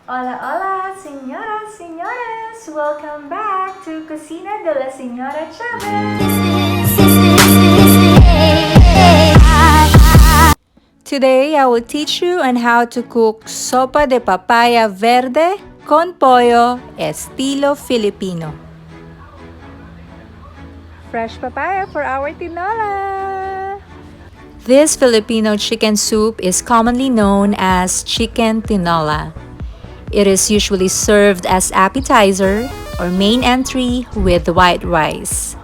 Hola, hola, señoras, señores! Welcome back to Cocina de la Señora Chavez! Today, I will teach you on how to cook Sopa de Papaya Verde con Pollo Estilo Filipino. Fresh papaya for our tinola! This Filipino chicken soup is commonly known as chicken tinola. It is usually served as appetizer or main entry with white rice.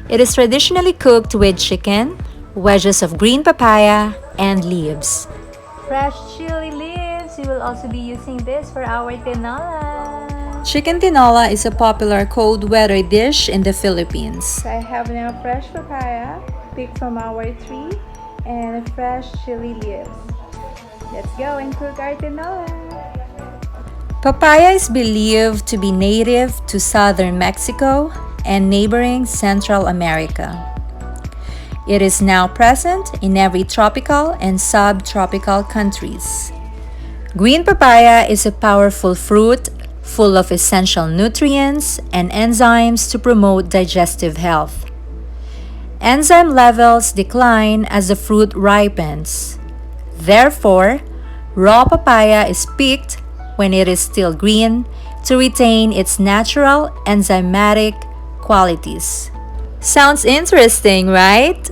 It is traditionally cooked with chicken, wedges of green papaya, and leaves. Fresh chili leaves. We will also be using this for our tinola. Chicken tinola is a popular cold weather dish in the Philippines. I have now fresh papaya picked from our tree and fresh chili leaves. Let's go and cook our tinola. Papaya is believed to be native to southern Mexico and neighboring Central America. It is now present in every tropical and subtropical countries. Green papaya is a powerful fruit full of essential nutrients and enzymes to promote digestive health. Enzyme levels decline as the fruit ripens. Therefore, raw papaya is picked when it is still green to retain its natural enzymatic qualities. Sounds interesting, right?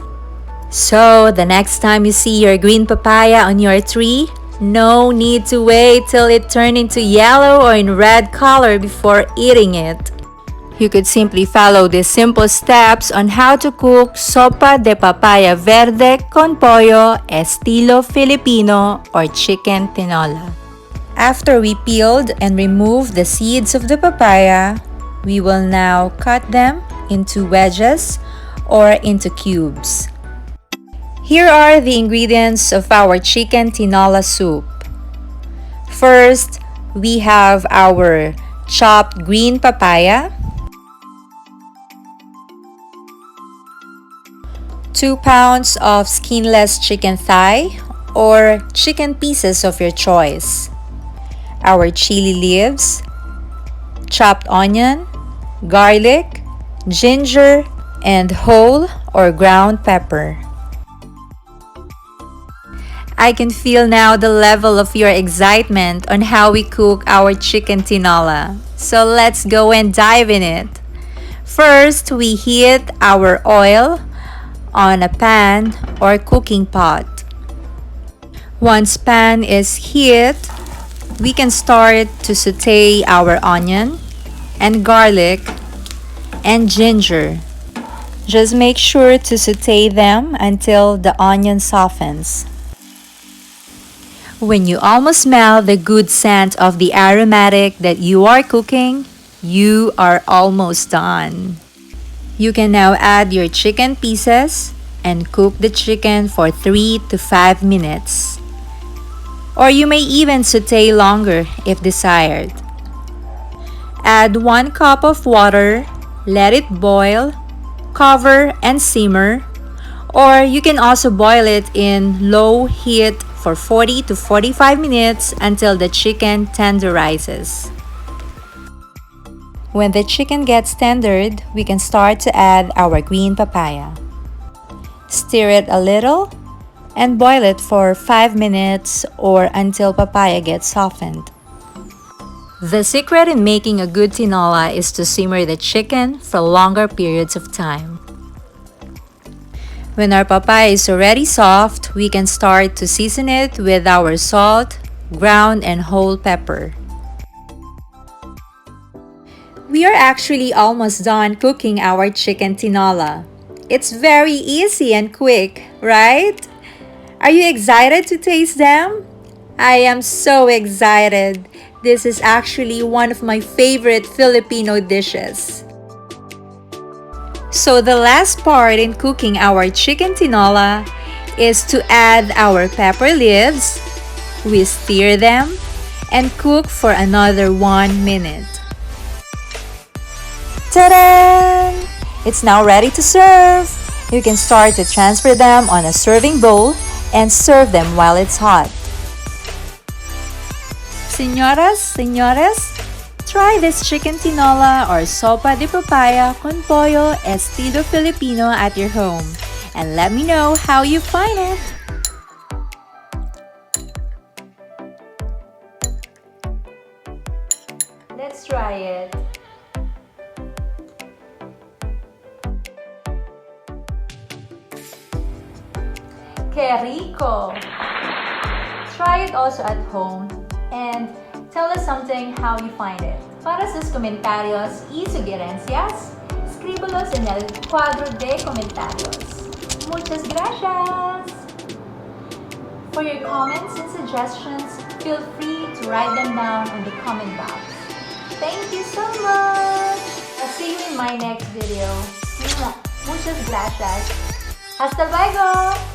So, the next time you see your green papaya on your tree, no need to wait till it turns into yellow or in red color before eating it. You could simply follow these simple steps on how to cook Sopa de Papaya Verde con Pollo Estilo Filipino or chicken tinola. After we peeled and removed the seeds of the papaya, we will now cut them into wedges or into cubes. Here are the ingredients of our chicken tinola soup. First, we have our chopped green papaya, 2 pounds of skinless chicken thigh or chicken pieces of your choice, our chili leaves, chopped onion, garlic, ginger, and whole or ground pepper. I can feel now the level of your excitement on how we cook our chicken tinola. So let's go and dive in it. First, we heat our oil on a pan or cooking pot. Once pan is heated, we can start to saute our onion and garlic and ginger. Just make sure to saute them until the onion softens. When you almost smell the good scent of the aromatic that you are cooking, you are almost done. You can now add your chicken pieces and cook the chicken for 3 to 5 minutes. Or you may even saute longer if desired. Add 1 cup of water, let it boil, cover and simmer, or you can also boil it in low heat for 40 to 45 minutes until the chicken tenderizes. When the chicken gets tendered, we can start to add our green papaya. Stir it a little and boil it for 5 minutes or until papaya gets softened. The secret in making a good tinola is to simmer the chicken for longer periods of time. When our papaya is already soft, we can start to season it with our salt, ground and whole pepper. We are actually almost done cooking our chicken tinola. It's very easy and quick, right? Are you excited to taste them? I am so excited. This is actually one of my favorite Filipino dishes. So the last part in cooking our chicken tinola is to add our pepper leaves. We stir them and cook for another 1 minute. Ta-da! It's now ready to serve. You can start to transfer them on a serving bowl and serve them while it's hot. Señoras, señores, try this chicken tinola or sopa de papaya con pollo estilo Filipino at your home. And let me know how you find it. Let's try it. Que rico! Try it also at home and tell us something how you find it. Para sus comentarios y sugerencias, escríbelos en el cuadro de comentarios. Muchas gracias! For your comments and suggestions, feel free to write them down in the comment box. Thank you so much! I'll see you in my next video. Muchas gracias! Hasta luego!